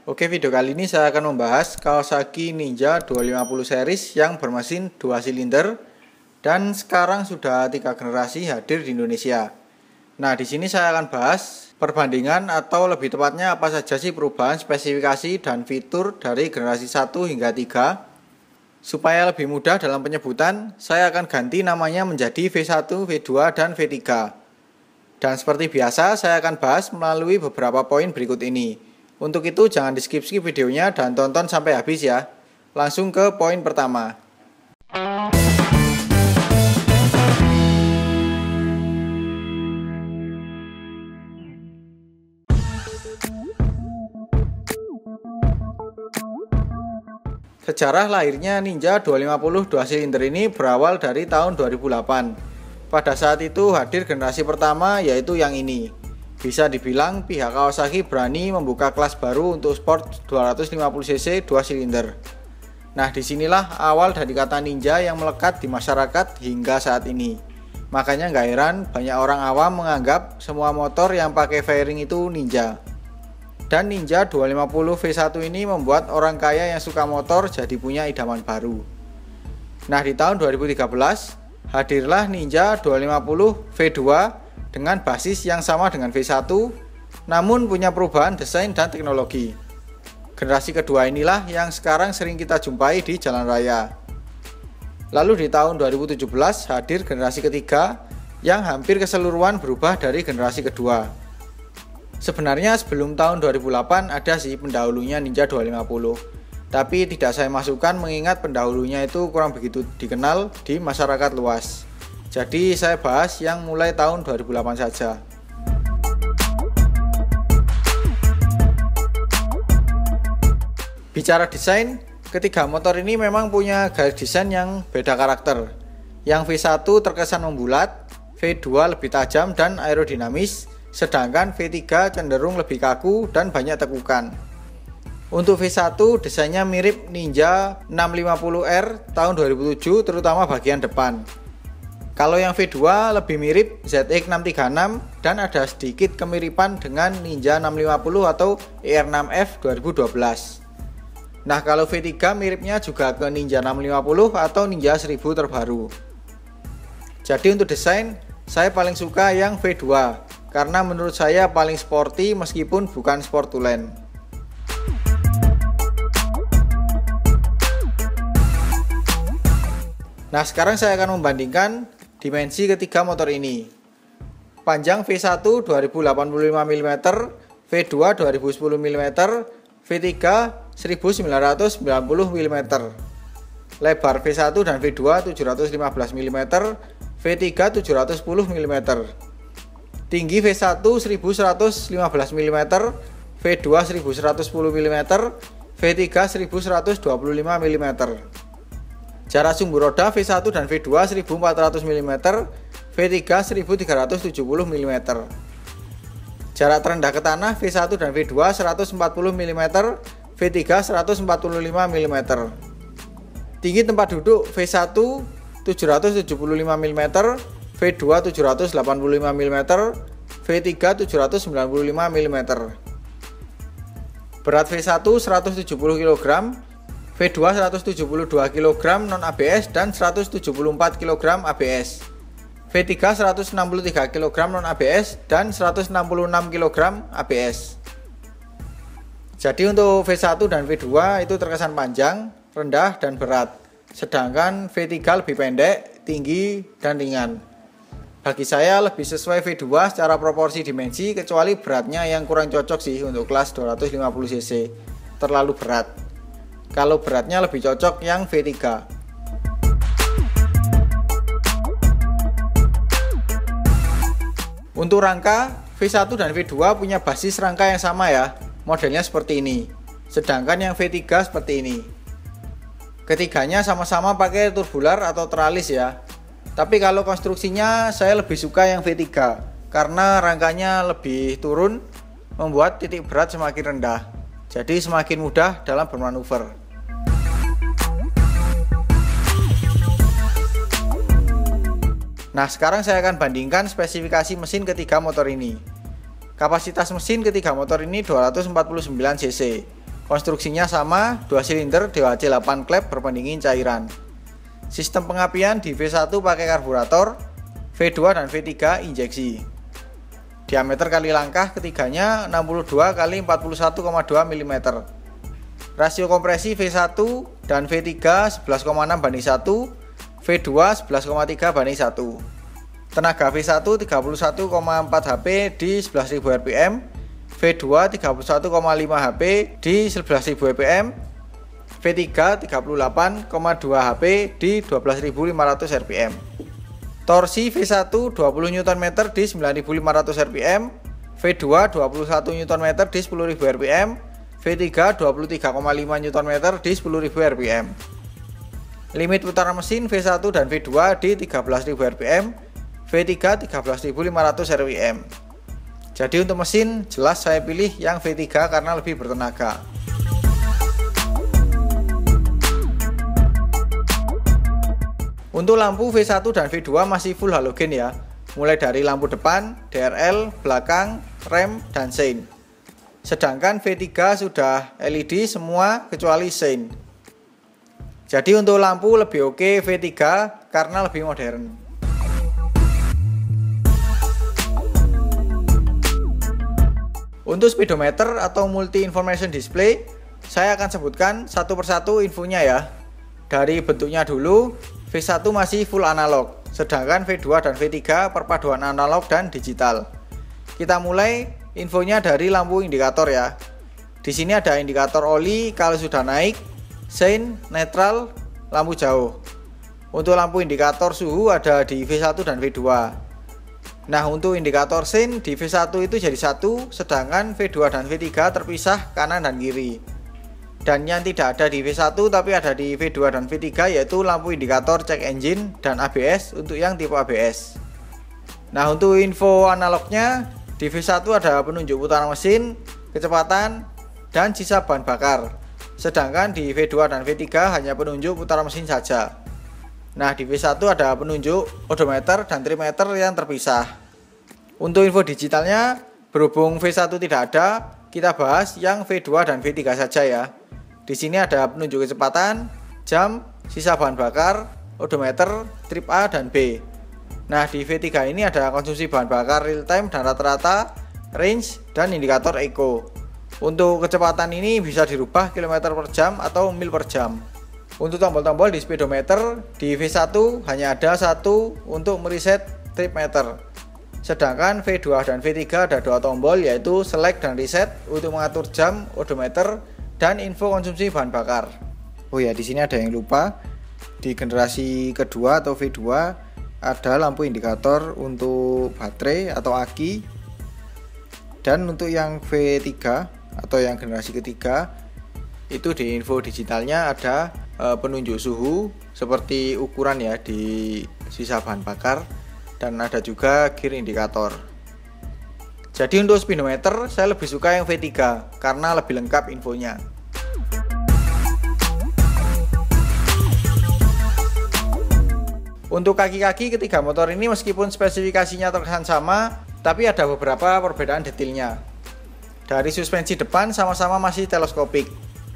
Oke, video kali ini saya akan membahas Kawasaki Ninja 250 series yang bermesin 2 silinder dan sekarang sudah 3 generasi hadir di Indonesia. Nah, di sini saya akan bahas perbandingan atau lebih tepatnya apa saja sih perubahan spesifikasi dan fitur dari generasi 1 hingga 3. Supaya lebih mudah dalam penyebutan, saya akan ganti namanya menjadi V1, V2, dan V3. Dan seperti biasa, saya akan bahas melalui beberapa poin berikut ini. Untuk itu jangan di skip-skip videonya dan tonton sampai habis ya. Langsung ke poin pertama. Sejarah lahirnya Ninja 250 2 silinder ini berawal dari tahun 2008. Pada saat itu hadir generasi pertama yaitu yang ini. Bisa dibilang pihak Kawasaki berani membuka kelas baru untuk sport 250cc 2 silinder. Nah, disinilah awal dari kata ninja yang melekat di masyarakat hingga saat ini. Makanya nggak heran banyak orang awam menganggap semua motor yang pakai fairing itu ninja. Dan Ninja 250 V1 ini membuat orang kaya yang suka motor jadi punya idaman baru. Nah, di tahun 2013 hadirlah Ninja 250 V2 dengan basis yang sama dengan V1, namun punya perubahan desain dan teknologi. Generasi kedua inilah yang sekarang sering kita jumpai di jalan raya. Lalu di tahun 2017 hadir generasi ketiga yang hampir keseluruhan berubah dari generasi kedua. Sebenarnya sebelum tahun 2008 ada sih pendahulunya Ninja 250, tapi tidak saya masukkan mengingat pendahulunya itu kurang begitu dikenal di masyarakat luas. Jadi saya bahas yang mulai tahun 2008 saja. Bicara desain, ketiga motor ini memang punya garis desain yang beda karakter. Yang V1 terkesan membulat, V2 lebih tajam dan aerodinamis, sedangkan V3 cenderung lebih kaku dan banyak tekukan. Untuk V1 desainnya mirip Ninja 650R tahun 2007 terutama bagian depan. Kalau yang V2 lebih mirip ZX636 dan ada sedikit kemiripan dengan Ninja 650 atau ER6F 2012. Nah, kalau V3 miripnya juga ke Ninja 650 atau Ninja 1000 terbaru. Jadi untuk desain, saya paling suka yang V2 karena menurut saya paling sporty meskipun bukan sport to land. Nah, sekarang saya akan membandingkan dimensi ketiga motor ini. Panjang V1 2085 mm, V2 2010 mm, V3 1990 mm. Lebar V1 dan V2 715 mm, V3 710 mm. Tinggi V1 1115 mm, V2 1110 mm, V3 1125 mm. Jarak sumbu roda V1 dan V2 1400 mm, V3 1370 mm. Jarak terendah ke tanah V1 dan V2 140 mm, V3 145 mm. Tinggi tempat duduk V1 775 mm, V2 785 mm, V3 795 mm. Berat V1 170 kg, V2 172 kg non ABS dan 174 kg ABS. V3 163 kg non ABS dan 166 kg ABS. Jadi untuk V1 dan V2 itu terkesan panjang, rendah dan berat. Sedangkan V3 lebih pendek, tinggi dan ringan. Bagi saya lebih sesuai V2 secara proporsi dimensi, kecuali beratnya yang kurang cocok sih untuk kelas 250cc. Terlalu berat. Kalau beratnya lebih cocok yang V3. Untuk rangka, V1 dan V2 punya basis rangka yang sama ya. Modelnya seperti ini. Sedangkan yang V3 seperti ini. Ketiganya sama-sama pakai turbular atau tralis ya. Tapi kalau konstruksinya saya lebih suka yang V3 karena rangkanya lebih turun, membuat titik berat semakin rendah. Jadi semakin mudah dalam bermanuver. Nah, sekarang saya akan bandingkan spesifikasi mesin ketiga motor ini. Kapasitas mesin ketiga motor ini 249 cc. Konstruksinya sama, 2 silinder DHC 8 klep berpendingin cairan. Sistem pengapian di V1 pakai karburator, V2 dan V3 injeksi. Diameter kali langkah ketiganya 62 kali 41,2 mm. Rasio kompresi V1 dan V3 11,6:1, V2 11,3:1. Tenaga V1 31,4 HP di 11.000 rpm, V2 31,5 HP di 11.000 rpm, V3 38,2 HP di 12.500 rpm. Torsi V1 20 Nm di 9.500 rpm, V2 21 Nm di 10.000 rpm, V3 23,5 Nm di 10.000 rpm. Limit putaran mesin V1 dan V2 di 13.000 rpm, V3 13.500 rpm. Jadi untuk mesin jelas saya pilih yang V3 karena lebih bertenaga. Untuk lampu V1 dan V2 masih full halogen ya, mulai dari lampu depan, DRL, belakang, rem, dan sein. Sedangkan V3 sudah LED semua kecuali sein. Jadi untuk lampu lebih oke V3 karena lebih modern. Untuk speedometer atau multi information display, saya akan sebutkan satu persatu infonya ya. Dari bentuknya dulu, V1 masih full analog, sedangkan V2 dan V3 perpaduan analog dan digital. Kita mulai infonya dari lampu indikator ya. Di sini ada indikator oli kalau sudah naik, sein, netral, lampu jauh. Untuk lampu indikator suhu ada di V1 dan V2. Nah, untuk indikator sein di V1 itu jadi satu, sedangkan V2 dan V3 terpisah kanan dan kiri. Dan yang tidak ada di V1 tapi ada di V2 dan V3 yaitu lampu indikator check engine dan ABS untuk yang tipe ABS. Nah, untuk info analognya di V1 ada penunjuk putaran mesin, kecepatan, dan sisa bahan bakar. Sedangkan di V2 dan V3 hanya penunjuk putaran mesin saja. Nah, di V1 ada penunjuk odometer dan trimeter yang terpisah. Untuk info digitalnya, berhubung V1 tidak ada, kita bahas yang V2 dan V3 saja ya. Di sini ada penunjuk kecepatan, jam, sisa bahan bakar, odometer, trip A dan B. Nah, di V3 ini ada konsumsi bahan bakar real time dan rata-rata, range, dan indikator eco. Untuk kecepatan ini bisa dirubah km per jam atau mil per jam. Untuk tombol-tombol di speedometer, di V1 hanya ada satu untuk mereset trip meter. Sedangkan V2 dan V3 ada dua tombol yaitu select dan reset untuk mengatur jam, odometer, dan info konsumsi bahan bakar. Oh ya, di sini ada yang lupa. Di generasi kedua atau V2 ada lampu indikator untuk baterai atau aki. Dan untuk yang V3 atau yang generasi ketiga itu di info digitalnya ada penunjuk suhu seperti ukuran ya di sisa bahan bakar dan ada juga gear indikator. Jadi untuk speedometer saya lebih suka yang V3 karena lebih lengkap infonya. Untuk kaki-kaki ketiga motor ini meskipun spesifikasinya terkesan sama, tapi ada beberapa perbedaan detailnya. Dari suspensi depan sama-sama masih teleskopik.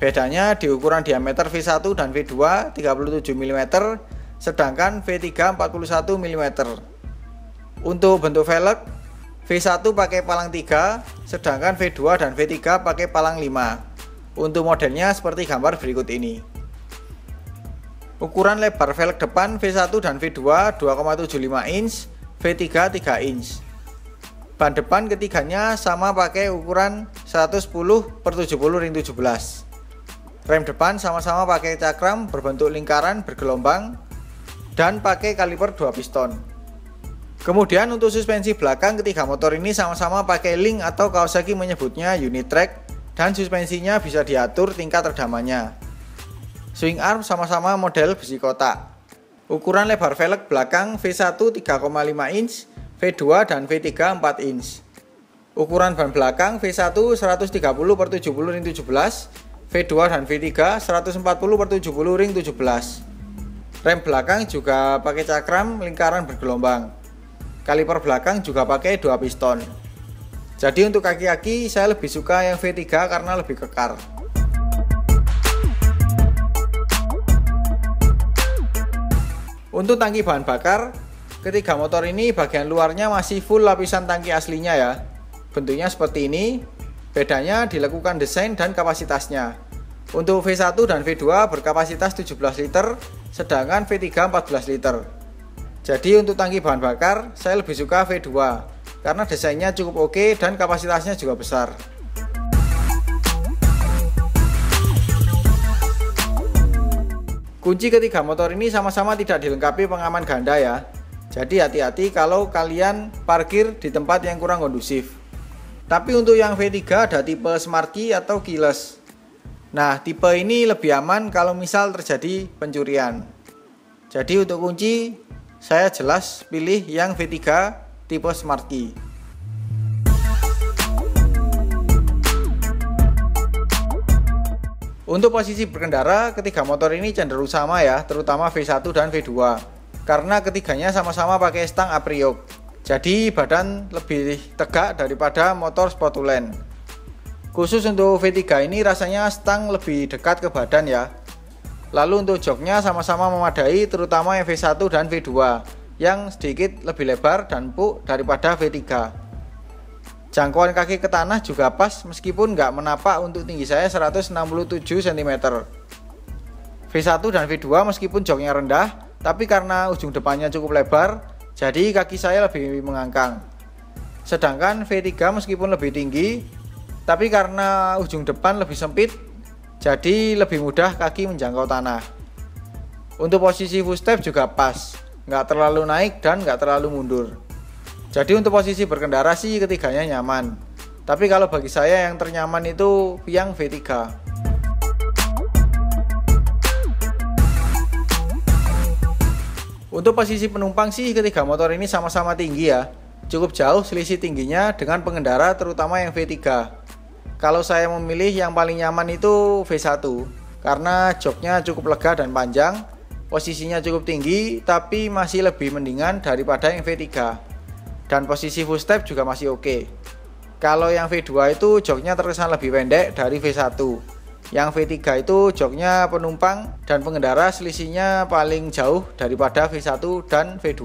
Bedanya di ukuran diameter V1 dan V2 37 mm, sedangkan V3 41 mm. Untuk bentuk velg, V1 pakai palang 3, sedangkan V2 dan V3 pakai palang 5. Untuk modelnya seperti gambar berikut ini. Ukuran lebar velg depan V1 dan V2 2,75 inch, V3 3 inch. Ban depan ketiganya sama pakai ukuran 110/70 ring 17. Rem depan sama-sama pakai cakram berbentuk lingkaran bergelombang dan pakai kaliper 2 piston. Kemudian untuk suspensi belakang ketiga motor ini sama-sama pakai link atau Kawasaki menyebutnya unit track dan suspensinya bisa diatur tingkat redamannya. Swing arm sama-sama model besi kotak. Ukuran lebar velg belakang V1 3,5 inch, V2 dan V3 4 inch. Ukuran ban belakang V1 130/70 ring 17, V2 dan V3 140/70 ring 17. Rem belakang juga pakai cakram lingkaran bergelombang. Kaliper belakang juga pakai 2 piston. Jadi untuk kaki-kaki saya lebih suka yang V3 karena lebih kekar. Untuk tangki bahan bakar, ketiga motor ini bagian luarnya masih full lapisan tangki aslinya ya. Bentuknya seperti ini, bedanya dilakukan desain dan kapasitasnya. Untuk V1 dan V2 berkapasitas 17 liter, sedangkan V3 14 liter. Jadi untuk tangki bahan bakar, saya lebih suka V2 karena desainnya cukup oke dan kapasitasnya juga besar. Kunci ketiga motor ini sama-sama tidak dilengkapi pengaman ganda ya. Jadi hati-hati kalau kalian parkir di tempat yang kurang kondusif. Tapi untuk yang V3 ada tipe Smart Key atau keyless. Nah, tipe ini lebih aman kalau misal terjadi pencurian. Jadi untuk kunci, saya jelas pilih yang V3 tipe Smart Key. Untuk posisi berkendara, ketiga motor ini cenderung sama ya, terutama V1 dan V2. Karena ketiganya sama-sama pakai stang Apriok. Jadi badan lebih tegak daripada motor Sportulent. Khusus untuk V3 ini rasanya stang lebih dekat ke badan ya. Lalu untuk joknya sama-sama memadai, terutama yang V1 dan V2 yang sedikit lebih lebar dan empuk daripada V3. Jangkauan kaki ke tanah juga pas meskipun nggak menapak untuk tinggi saya 167 cm. V1 dan V2 meskipun joknya rendah, tapi karena ujung depannya cukup lebar, jadi kaki saya lebih mengangkang. Sedangkan V3 meskipun lebih tinggi, tapi karena ujung depan lebih sempit, jadi lebih mudah kaki menjangkau tanah. Untuk posisi footstep juga pas, nggak terlalu naik dan nggak terlalu mundur. Jadi untuk posisi berkendara sih ketiganya nyaman. Tapi kalau bagi saya yang ternyaman itu yang V3. Untuk posisi penumpang sih ketiga motor ini sama-sama tinggi ya. Cukup jauh selisih tingginya dengan pengendara terutama yang V3. Kalau saya memilih yang paling nyaman itu V1 karena joknya cukup lega dan panjang, posisinya cukup tinggi tapi masih lebih mendingan daripada yang V3. Dan posisi footstep juga masih oke. Kalau yang V2 itu joknya terkesan lebih pendek dari V1. Yang V3 itu joknya penumpang dan pengendara selisihnya paling jauh daripada V1 dan V2.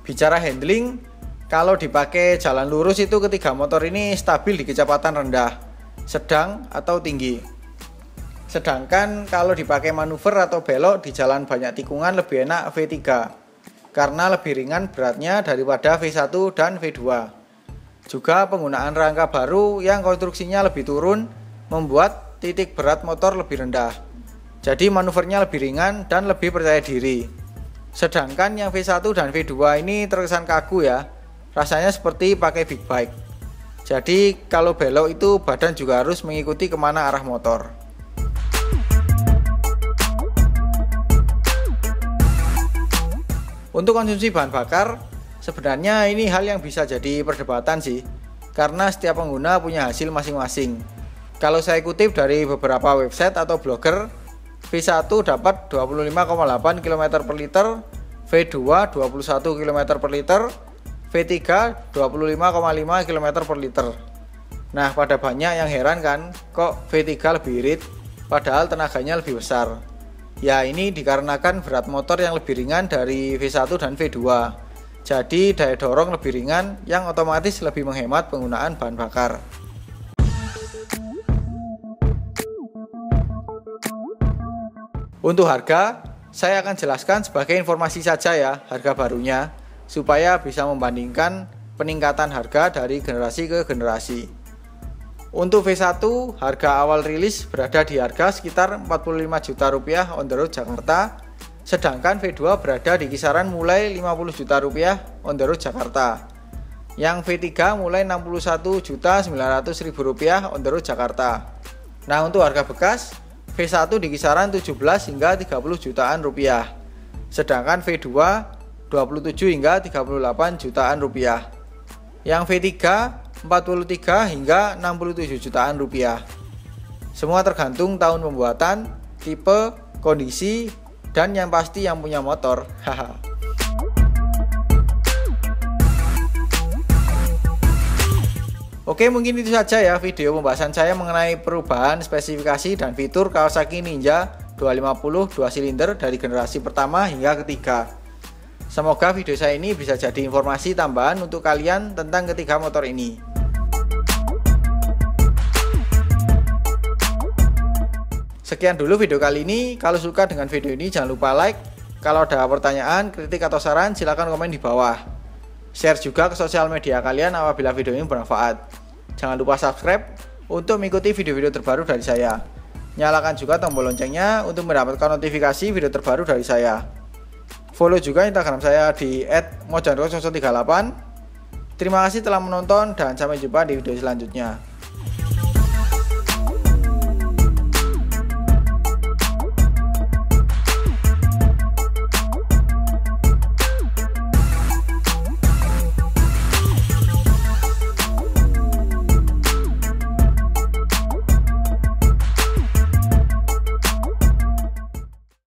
Bicara handling, kalau dipakai jalan lurus itu ketiga motor ini stabil di kecepatan rendah, sedang atau tinggi. Sedangkan kalau dipakai manuver atau belok di jalan banyak tikungan lebih enak V3 karena lebih ringan beratnya daripada V1 dan V2. Juga penggunaan rangka baru yang konstruksinya lebih turun membuat titik berat motor lebih rendah. Jadi manuvernya lebih ringan dan lebih percaya diri. Sedangkan yang V1 dan V2 ini terkesan kaku ya, rasanya seperti pakai big bike. Jadi kalau belok itu badan juga harus mengikuti kemana arah motor. Untuk konsumsi bahan bakar, sebenarnya ini hal yang bisa jadi perdebatan sih, karena setiap pengguna punya hasil masing-masing. Kalau saya kutip dari beberapa website atau blogger, V1 dapat 25,8 km per liter, V2 21 km per liter, V3 25,5 km per liter. Nah, pada banyak yang heran kan, kok V3 lebih irit, padahal tenaganya lebih besar. Ya ini dikarenakan berat motor yang lebih ringan dari V1 dan V2. Jadi daya dorong lebih ringan yang otomatis lebih menghemat penggunaan bahan bakar. Untuk harga, saya akan jelaskan sebagai informasi saja ya harga barunya, supaya bisa membandingkan peningkatan harga dari generasi ke generasi. Untuk V1, harga awal rilis berada di harga sekitar 45 juta rupiah on the road Jakarta, sedangkan V2 berada di kisaran mulai 50 juta rupiah on the road Jakarta. Yang V3 mulai 61.900.000 rupiah on the road Jakarta. Nah untuk harga bekas, V1 di kisaran 17 hingga 30 jutaan rupiah, sedangkan V2 27 hingga 38 jutaan rupiah. Yang V3 43 hingga 67 jutaan rupiah. Semua tergantung tahun pembuatan, tipe, kondisi, dan yang pasti yang punya motor. Oke, mungkin itu saja ya video pembahasan saya mengenai perubahan spesifikasi dan fitur Kawasaki Ninja 250 2 silinder dari generasi pertama hingga ketiga. Semoga video saya ini bisa jadi informasi tambahan untuk kalian tentang ketiga motor ini. Sekian dulu video kali ini. Kalau suka dengan video ini jangan lupa like. Kalau ada pertanyaan, kritik atau saran silahkan komen di bawah. Share juga ke sosial media kalian apabila video ini bermanfaat. Jangan lupa subscribe untuk mengikuti video-video terbaru dari saya. Nyalakan juga tombol loncengnya untuk mendapatkan notifikasi video terbaru dari saya. Follow juga Instagram saya di @mojanro138. Terima kasih telah menonton dan sampai jumpa di video selanjutnya.